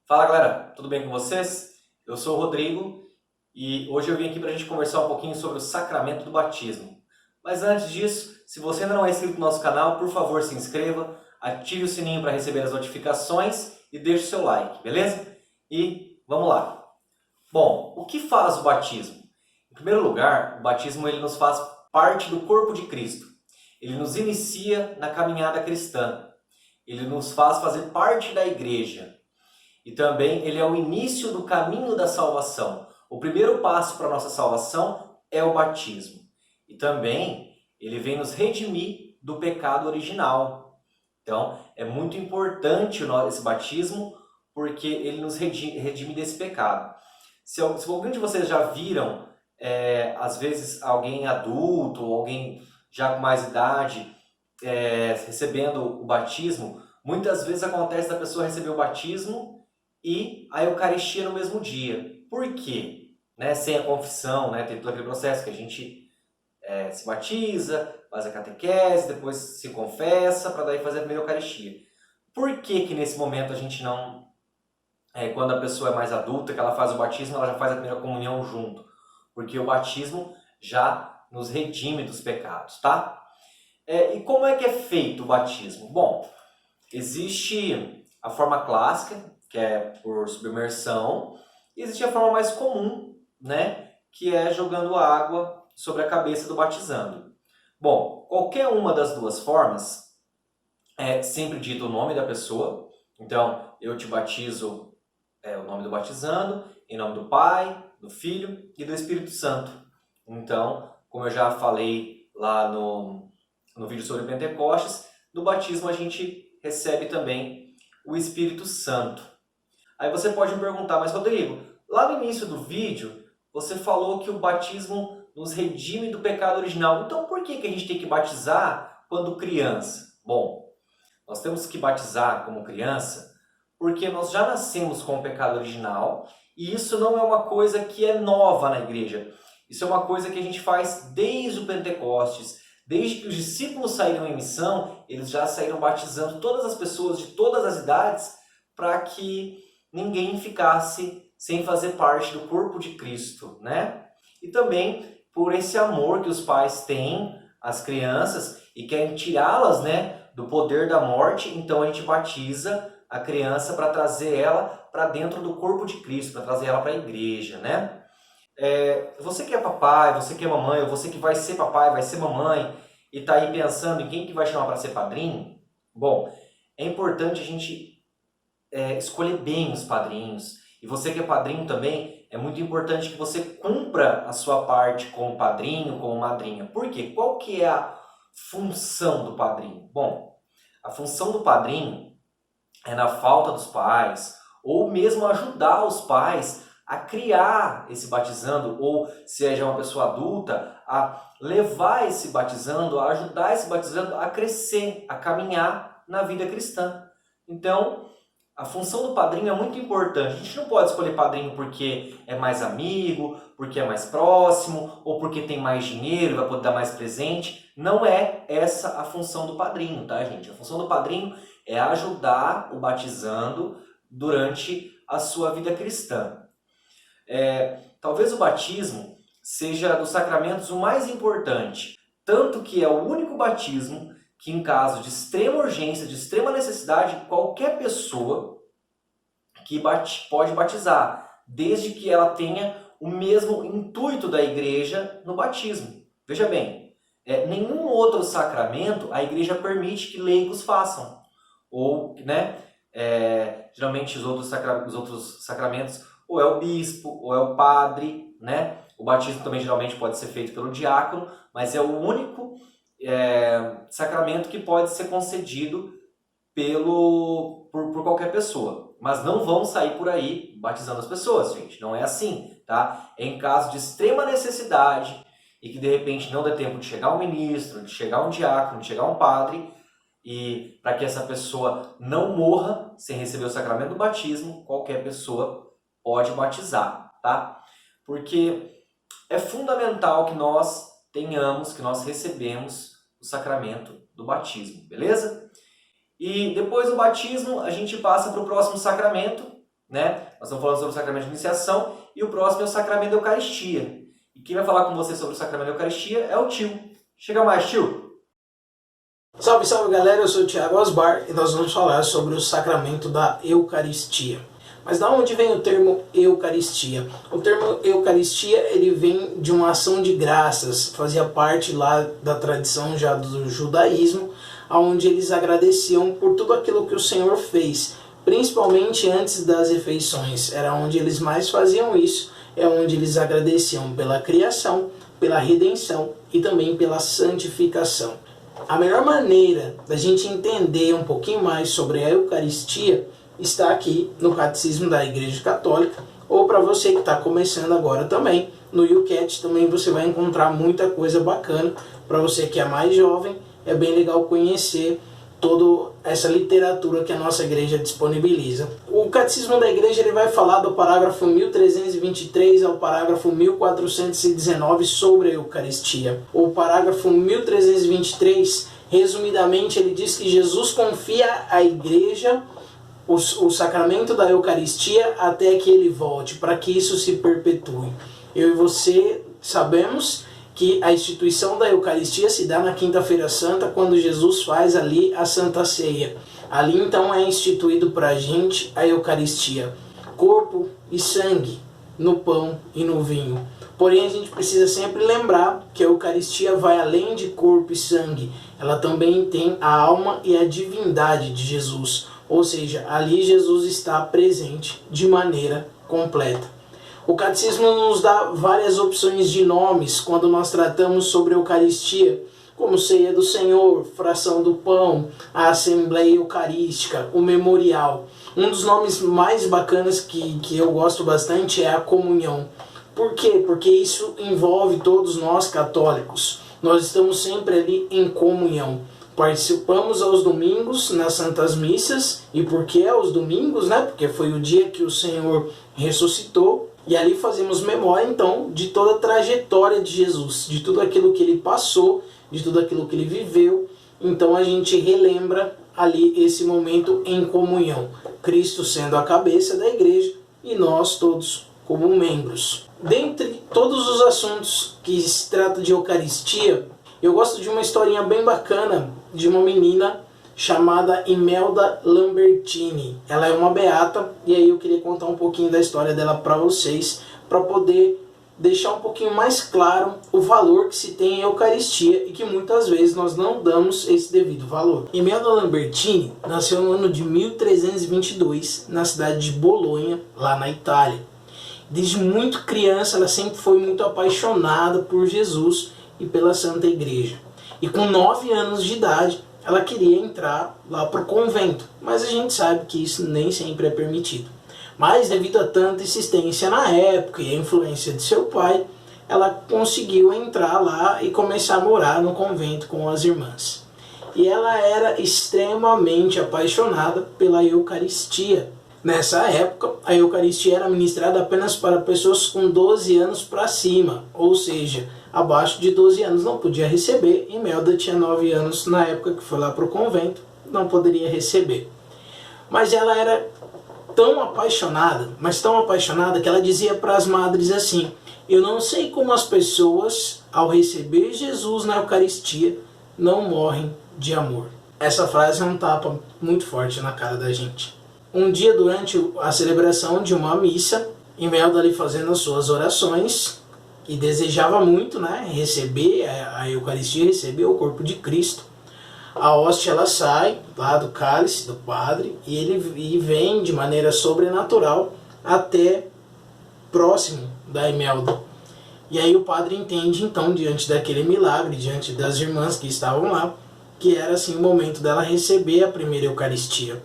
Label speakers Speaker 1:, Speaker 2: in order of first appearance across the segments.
Speaker 1: Fala galera, tudo bem com vocês? Eu sou o Rodrigo e hoje eu vim aqui para a gente conversar um pouquinho sobre o sacramento do batismo. Mas antes disso, se você ainda não é inscrito no nosso canal, por favor se inscreva, ative o sininho para receber as notificações e deixe o seu like, beleza? E vamos lá. Bom, o que faz o batismo? Em primeiro lugar, o batismo ele nos faz parte do corpo de Cristo. Ele nos inicia na caminhada cristã. Ele nos faz fazer parte da igreja. E também ele é o início do caminho da salvação. O primeiro passo para a nossa salvação é o batismo. E também ele vem nos redimir do pecado original. Então é muito importante esse batismo porque ele nos redime desse pecado. Se algum de vocês já viram, às vezes alguém adulto, alguém já com mais idade, recebendo o batismo, muitas vezes acontece da pessoa receber o batismo e a Eucaristia no mesmo dia. Por quê? Sem a confissão, tem todo aquele processo que a gente se batiza, faz a catequese, depois se confessa, para daí fazer a primeira Eucaristia. Por que nesse momento a gente não... quando a pessoa é mais adulta, que ela faz o batismo, ela já faz a primeira comunhão junto. Porque o batismo já nos redime dos pecados, tá? E como é que é feito o batismo? Bom, existe a forma clássica, que é por submersão, e existe a forma mais comum, que é jogando água sobre a cabeça do batizando. Bom, qualquer uma das duas formas é sempre dito o nome da pessoa. Então, eu te batizo, o nome do batizando, em nome do Pai, do Filho e do Espírito Santo. Então, como eu já falei lá no vídeo sobre Pentecostes, no batismo a gente recebe também o Espírito Santo. Aí você pode me perguntar, mas Rodrigo, lá no início do vídeo você falou que o batismo nos redime do pecado original. Então por que a gente tem que batizar quando criança? Bom, nós temos que batizar como criança porque nós já nascemos com o pecado original e isso não é uma coisa que é nova na igreja. Isso é uma coisa que a gente faz desde o Pentecostes. Desde que os discípulos saíram em missão, eles já saíram batizando todas as pessoas de todas as idades para que ninguém ficasse sem fazer parte do corpo de Cristo, E também por esse amor que os pais têm às crianças e querem tirá-las, do poder da morte, então a gente batiza a criança para trazer ela para dentro do corpo de Cristo, para trazer ela para a igreja, Você que é papai, você que é mamãe, ou você que vai ser papai, vai ser mamãe, e está aí pensando em quem que vai chamar para ser padrinho, bom, é importante a gente escolher bem os padrinhos. E você que é padrinho também, é muito importante que você cumpra a sua parte como padrinho, como madrinha. Por quê? Qual que é a função do padrinho? Bom, a função do padrinho é na falta dos pais, ou mesmo ajudar os pais a criar esse batizando, ou seja uma pessoa adulta, a levar esse batizando, a ajudar esse batizando a crescer, a caminhar na vida cristã. Então, a função do padrinho é muito importante. A gente não pode escolher padrinho porque é mais amigo, porque é mais próximo, ou porque tem mais dinheiro, vai poder dar mais presente. Não é essa a função do padrinho, tá, gente? A função do padrinho é ajudar o batizando durante a sua vida cristã. Talvez o batismo seja dos sacramentos o mais importante, tanto que é o único batismo que em caso de extrema urgência, de extrema necessidade, qualquer pessoa que pode batizar, desde que ela tenha o mesmo intuito da igreja no batismo. Veja bem, nenhum outro sacramento a igreja permite que leigos façam. Ou, geralmente os outros sacramentos, ou é o bispo, ou é o padre, O batismo também geralmente pode ser feito pelo diácono, mas é o único sacramento que pode ser concedido por qualquer pessoa. Mas não vão sair por aí batizando as pessoas, gente. Não é assim, tá? É em caso de extrema necessidade e que de repente não dê tempo de chegar um ministro, de chegar um diácono, de chegar um padre, e para que essa pessoa não morra sem receber o sacramento do batismo, qualquer pessoa pode batizar, tá? Porque é fundamental que nós tenhamos, que nós recebemos o sacramento do batismo, beleza? E depois do batismo a gente passa para o próximo sacramento, né? Nós estamos falando sobre o sacramento de iniciação e o próximo é o sacramento da Eucaristia. E quem vai falar com você sobre o sacramento da Eucaristia é o tio. Chega mais, tio!
Speaker 2: Salve, salve galera, eu sou o Thiago Osbar e nós vamos falar sobre o sacramento da Eucaristia. Mas da onde vem o termo Eucaristia? O termo Eucaristia ele vem de uma ação de graças, fazia parte lá da tradição já do judaísmo, onde eles agradeciam por tudo aquilo que o Senhor fez, principalmente antes das refeições, era onde eles mais faziam isso, é onde eles agradeciam pela criação, pela redenção e também pela santificação. A melhor maneira da gente entender um pouquinho mais sobre a Eucaristia está aqui no Catecismo da Igreja Católica, ou para você que está começando agora também, no YouCat também você vai encontrar muita coisa bacana. Para você que é mais jovem, é bem legal conhecer toda essa literatura que a nossa igreja disponibiliza. O Catecismo da Igreja ele vai falar do parágrafo 1323 ao parágrafo 1419 sobre a Eucaristia. O parágrafo 1323, resumidamente, ele diz que Jesus confia à igreja o sacramento da Eucaristia até que ele volte, para que isso se perpetue. Eu e você sabemos que a instituição da Eucaristia se dá na Quinta-feira Santa, quando Jesus faz ali a Santa Ceia. Ali então é instituído para a gente a Eucaristia, corpo e sangue, no pão e no vinho. Porém a gente precisa sempre lembrar que a Eucaristia vai além de corpo e sangue, ela também tem a alma e a divindade de Jesus, ou seja, ali Jesus está presente de maneira completa. O Catecismo nos dá várias opções de nomes quando nós tratamos sobre a Eucaristia, como ceia do Senhor, fração do pão, a Assembleia Eucarística, o memorial. Um dos nomes mais bacanas que eu gosto bastante é a comunhão. Por quê? Porque isso envolve todos nós católicos. Nós estamos sempre ali em comunhão. Participamos aos domingos nas Santas Missas. E por que aos domingos? Porque foi o dia que o Senhor ressuscitou. E ali fazemos memória, então, de toda a trajetória de Jesus, de tudo aquilo que ele passou, de tudo aquilo que ele viveu. Então a gente relembra ali esse momento em comunhão. Cristo sendo a cabeça da igreja e nós todos como membros. Dentre todos os assuntos que se trata de Eucaristia, eu gosto de uma historinha bem bacana de uma menina chamada Imelda Lambertini. Ela é uma beata e aí eu queria contar um pouquinho da história dela para vocês, para poder deixar um pouquinho mais claro o valor que se tem em Eucaristia e que muitas vezes nós não damos esse devido valor. Imelda Lambertini nasceu no ano de 1322 na cidade de Bolonha, lá na Itália. Desde muito criança ela sempre foi muito apaixonada por Jesus e pela Santa Igreja. E com 9 anos de idade ela queria entrar lá para o convento, mas a gente sabe que isso nem sempre é permitido. Mas devido a tanta insistência na época e a influência de seu pai, ela conseguiu entrar lá e começar a morar no convento com as irmãs. E ela era extremamente apaixonada pela Eucaristia. Nessa época, a Eucaristia era ministrada apenas para pessoas com 12 anos para cima, ou seja, abaixo de 12 anos não podia receber. Imelda tinha 9 anos na época que foi lá para o convento, não poderia receber. Mas ela era tão apaixonada, mas tão apaixonada, que ela dizia para as madres assim: eu não sei como as pessoas, ao receber Jesus na Eucaristia, não morrem de amor. Essa frase é um tapa muito forte na cara da gente. Um dia, durante a celebração de uma missa, Imelda ali fazendo as suas orações, e desejava muito receber a Eucaristia, receber o corpo de Cristo. A hóstia ela sai lá do cálice do padre e vem de maneira sobrenatural até próximo da Imelda. E aí o padre entende então, diante daquele milagre, diante das irmãs que estavam lá, que era assim o momento dela receber a primeira Eucaristia.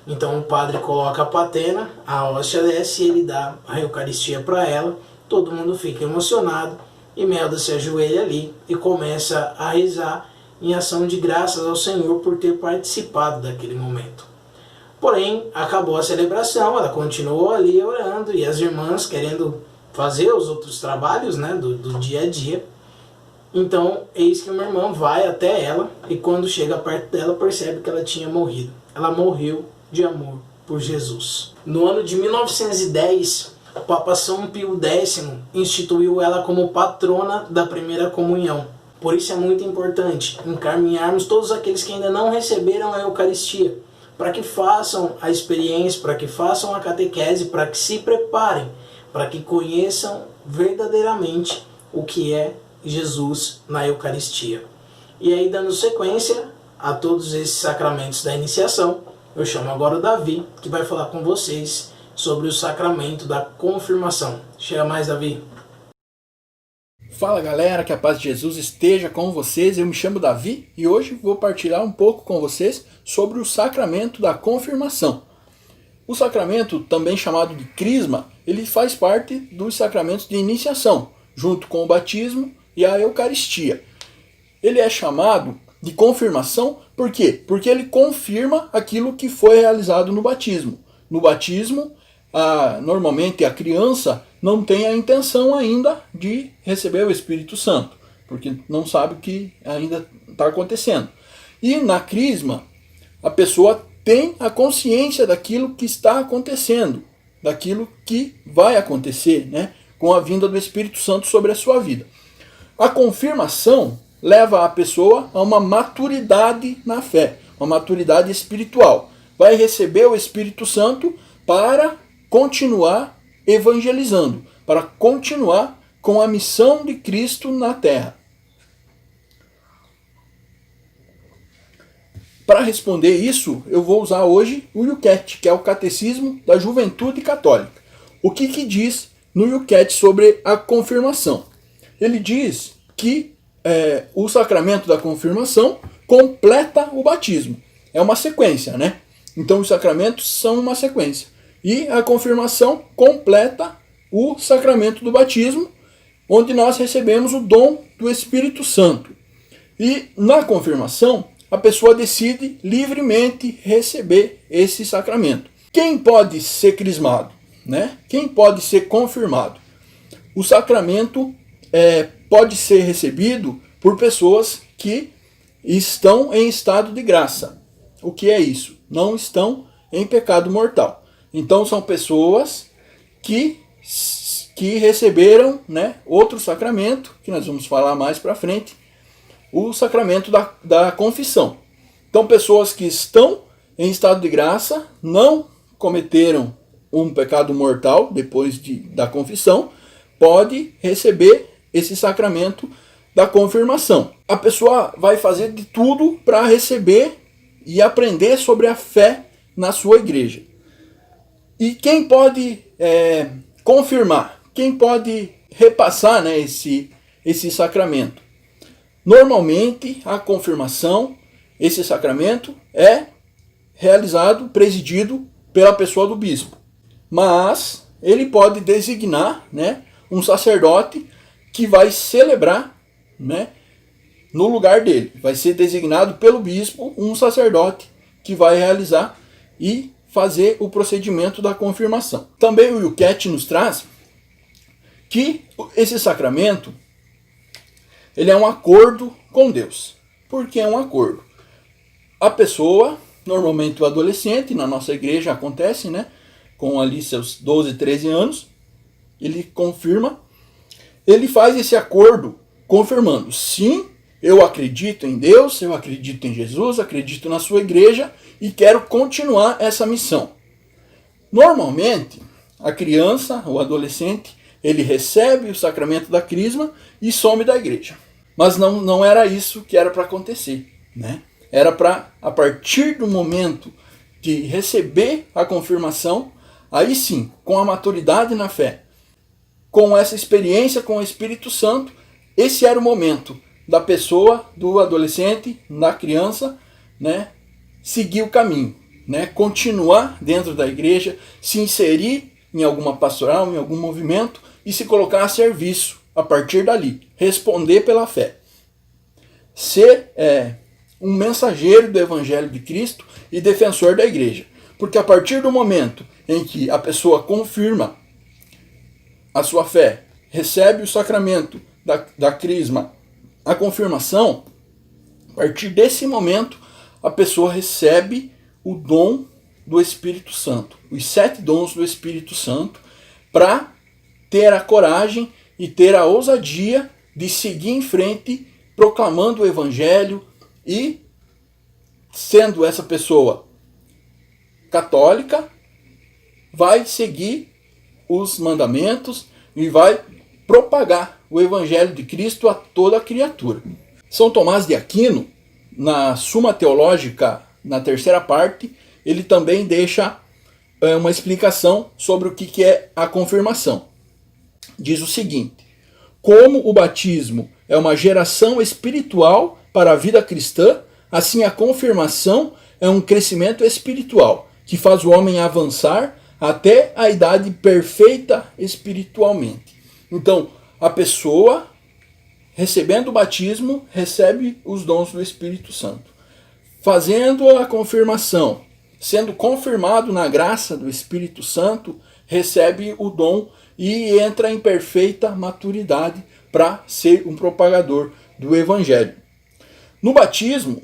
Speaker 2: Então o padre coloca a patena, a hóstia desce e ele dá a Eucaristia para ela. Todo mundo fica emocionado. Imelda se ajoelha ali e começa a rezar em ação de graças ao Senhor por ter participado daquele momento. Porém, acabou a celebração, ela continuou ali orando e as irmãs querendo fazer os outros trabalhos do dia a dia. Então, eis que uma irmã vai até ela e quando chega perto dela percebe que ela tinha morrido. Ela morreu de amor por Jesus. No ano de 1910, o Papa São Pio X instituiu ela como patrona da primeira comunhão. Por isso é muito importante encaminharmos todos aqueles que ainda não receberam a Eucaristia, para que façam a experiência, para que façam a catequese, para que se preparem, para que conheçam verdadeiramente o que é Jesus na Eucaristia. E aí, dando sequência a todos esses sacramentos da iniciação, eu chamo agora o Davi, que vai falar com vocês sobre o sacramento da confirmação. Chega mais, Davi.
Speaker 3: Fala galera, que a paz de Jesus esteja com vocês. Eu me chamo Davi e hoje vou partilhar um pouco com vocês sobre o sacramento da confirmação. O sacramento, também chamado de crisma, ele faz parte dos sacramentos de iniciação, junto com o batismo e a Eucaristia. Ele é chamado de confirmação, por quê? Porque ele confirma aquilo que foi realizado no batismo. No batismo, normalmente a criança não tem a intenção ainda de receber o Espírito Santo, porque não sabe o que ainda está acontecendo. E na crisma, a pessoa tem a consciência daquilo que está acontecendo, daquilo que vai acontecer, né, com a vinda do Espírito Santo sobre a sua vida. A confirmação leva a pessoa a uma maturidade na fé, uma maturidade espiritual. Vai receber o Espírito Santo para continuar evangelizando, para continuar com a missão de Cristo na terra. Para responder isso, eu vou usar hoje o Yucat, que é o Catecismo da Juventude Católica. O que diz no Yucat sobre a confirmação? Ele diz que o sacramento da confirmação completa o batismo. É uma sequência, né? Então os sacramentos são uma sequência. E a confirmação completa o sacramento do batismo, onde nós recebemos o dom do Espírito Santo. E na confirmação, a pessoa decide livremente receber esse sacramento. Quem pode ser crismado, né? Quem pode ser confirmado? O sacramento pode ser recebido por pessoas que estão em estado de graça. O que é isso? Não estão em pecado mortal. Então são pessoas que receberam, né, outro sacramento, que nós vamos falar mais para frente, o sacramento da confissão. Então pessoas que estão em estado de graça, não cometeram um pecado mortal depois da confissão, pode receber esse sacramento da confirmação. A pessoa vai fazer de tudo para receber e aprender sobre a fé na sua igreja. E quem pode confirmar? Quem pode repassar, né, esse sacramento? Normalmente, a confirmação, esse sacramento, é realizado, presidido pela pessoa do bispo. Mas ele pode designar, né, um sacerdote que vai celebrar, né, no lugar dele. Vai ser designado pelo bispo um sacerdote que vai realizar e fazer o procedimento da confirmação. Também o Yucat nos traz que esse sacramento ele é um acordo com Deus. Por que é um acordo? A pessoa, normalmente o adolescente, na nossa igreja acontece, né, com ali seus 12, 13 anos, ele confirma, ele faz esse acordo confirmando: sim, eu acredito em Deus, eu acredito em Jesus, acredito na sua igreja e quero continuar essa missão. Normalmente, a criança, o adolescente, ele recebe o sacramento da crisma e some da igreja. Mas não era isso que era para acontecer, né? Era para, a partir do momento de receber a confirmação, aí sim, com a maturidade na fé, com essa experiência com o Espírito Santo, esse era o momento da pessoa, do adolescente, da criança, né, seguir o caminho, né, continuar dentro da igreja, se inserir em alguma pastoral, em algum movimento e se colocar a serviço a partir dali, responder pela fé. Ser um mensageiro do Evangelho de Cristo e defensor da igreja. Porque a partir do momento em que a pessoa confirma a sua fé, recebe o sacramento da crisma, a confirmação, a partir desse momento a pessoa recebe o dom do Espírito Santo, os 7 dons do Espírito Santo, para ter a coragem e ter a ousadia de seguir em frente proclamando o Evangelho e sendo essa pessoa católica, vai seguir os mandamentos e vai propagar o Evangelho de Cristo a toda a criatura. São Tomás de Aquino, na Suma Teológica, na terceira parte, ele também deixa uma explicação sobre o que é a confirmação. Diz o seguinte: como o batismo é uma geração espiritual para a vida cristã, assim a confirmação é um crescimento espiritual, que faz o homem avançar até a idade perfeita espiritualmente. Então, a pessoa, recebendo o batismo, recebe os dons do Espírito Santo. Fazendo a confirmação, sendo confirmado na graça do Espírito Santo, recebe o dom e entra em perfeita maturidade para ser um propagador do Evangelho. No batismo,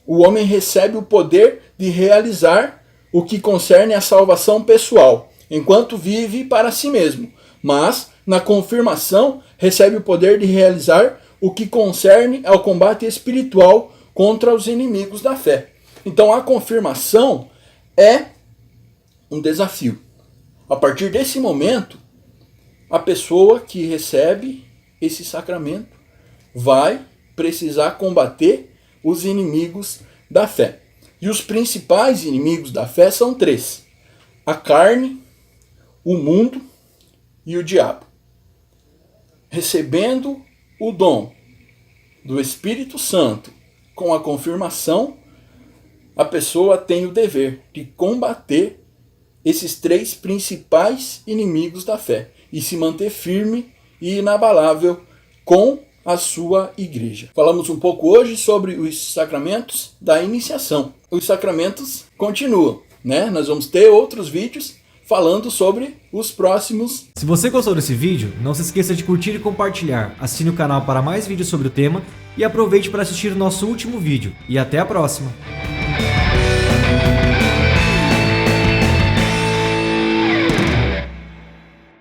Speaker 3: o homem recebe o poder de realizar o que concerne a salvação pessoal, enquanto vive para si mesmo. Mas, na confirmação, recebe o poder de realizar o que concerne ao combate espiritual contra os inimigos da fé. Então, a confirmação é um desafio. A partir desse momento, a pessoa que recebe esse sacramento vai precisar combater os inimigos da fé. E os principais inimigos da fé são 3: a carne, o mundo e o diabo. Recebendo o dom do Espírito Santo com a confirmação, a pessoa tem o dever de combater esses 3 principais inimigos da fé e se manter firme e inabalável com a sua igreja. Falamos um pouco hoje sobre os sacramentos da iniciação. Os sacramentos continuam, né? Nós vamos ter outros vídeos falando sobre os próximos.
Speaker 4: Se você gostou desse vídeo, não se esqueça de curtir e compartilhar. Assine o canal para mais vídeos sobre o tema e aproveite para assistir o nosso último vídeo. E até a próxima!